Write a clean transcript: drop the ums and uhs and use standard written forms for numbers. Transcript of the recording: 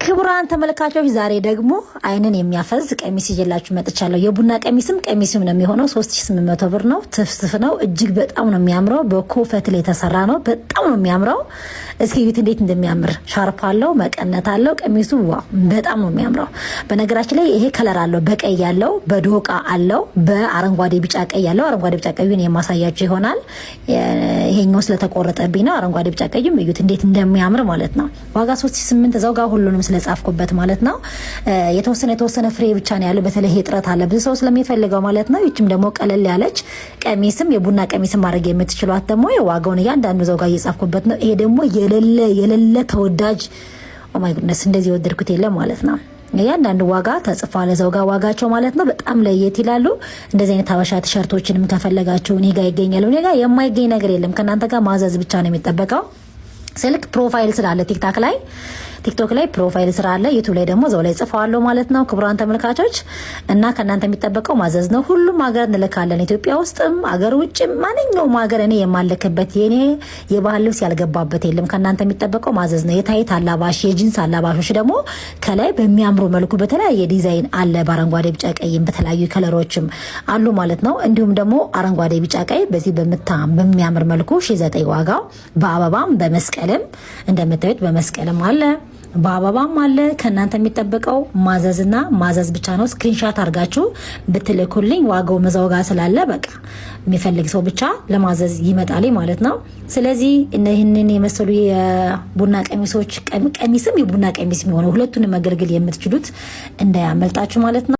ክቡራን ተመልካቾች ዛሬ ደግሞ አይንን የሚያፈዝ ቀሚስ ይዤላችሁ መጥቻለሁ። የቡና ቀሚስም ነው የሚሆነው። 3800 ብር ነው። ትፍትፍ ነው። እጅግ በጣም ነው የሚያምረው። በኮፈት ላይ የተሰራ ነው። በጣም ነው የሚያምረው። እስኪ እዩት እንዴት እንደሚያምር። ሻርፕ አለው፣ መቀነት አለው። ቀሚሱ ዋው በጣም ነው የሚያምረው። በነገራችን ላይ ይሄ ከለር አለው። በቀይ ያለው፣ በዶቃ አለው፣ በአረንጓዴ ቢጫ ቀይ ያለው። አረንጓዴ ቢጫ ቀዩን የማሳያችሁ ይሆናል። ይሄኛው ስለተቆረጠብኝ ነው። አረንጓዴ ቢጫ ቀዩም እዩት እንዴት እንደሚያምር ማለት ነው። ዋጋ 3800 እዛው ጋር ሁሉንም ስለጻፍኩበት ማለት ነው። የተወሰነ ፍሬ ብቻ ነው ያለው። በተለይ እጥረት አለ ብዙ ሰው ስለሚፈልገው ማለት ነው። ይችም ደግሞ ቀለል ያለች ቀሚስም የቡና ቀሚስም ማድረግ የምትችሏት ደግሞ የዋጋውን እያንዳንዱ እዛው ጋር እየጻፍኩበት ነው። ይሄ ደግሞ የሌለ ተወዳጅ ኦ ማይ ጉድነስ እንደዚህ ወደድኩት የለም ማለት ነው። እያንዳንዱ ዋጋ ተጽፏል እዛው ጋር ዋጋቸው ማለት ነው። በጣም ለየት ይላሉ። እንደዚህ አይነት ሀበሻ ቲሸርቶችንም ከፈለጋችሁ እኔ ጋር ይገኛሉ። እኔ ጋር የማይገኝ ነገር የለም። ከናንተ ጋር ማዘዝ ብቻ ነው የሚጠበቀው። ስልክ ፕሮፋይል ስላለ ቲክቶክ ላይ ፕሮፋይል ስራ አለ። ዩቲዩብ ላይ ደግሞ ዘው ላይ ጽፈዋለሁ ማለት ነው። ክቡራን ተመልካቾች እና ከናንተ የሚጠበቀው ማዘዝ ነው። ሁሉም ሀገር እንልካለን። ኢትዮጵያ ውስጥም ሀገር ውጭም ማንኛውም ሀገር እኔ የማልክበት የኔ የባህል ልብስ ያልገባበት የለም። ከናንተ የሚጠበቀው ማዘዝ ነው። የታይት አላባሽ የጂንስ አላባሾች ደግሞ ከላይ በሚያምሩ መልኩ በተለያየ ዲዛይን አለ። በአረንጓዴ ቢጫ ቀይም በተለያዩ ከለሮችም አሉ ማለት ነው። እንዲሁም ደግሞ አረንጓዴ ቢጫ ቀይ በዚህ በሚያምር መልኩ 9,000 ዋጋው በአበባም በመስቀልም እንደምታዩት በመስቀልም አለ በአበባም አለ። ከናንተ የሚጠበቀው ማዘዝና ማዘዝ ብቻ ነው። ስክሪንሻት አድርጋችሁ ብትልኩልኝ ዋጋው መዛው ጋር ስላለ በቃ የሚፈልግ ሰው ብቻ ለማዘዝ ይመጣል ማለት ነው። ስለዚህ እነዚህን የመሰሉ የቡና ቀሚሶች ቀሚስም የቡና ቀሚስ የሚሆነው ሁለቱንም መገልገል የምትችሉት እንዳያመልጣችሁ ማለት ነው።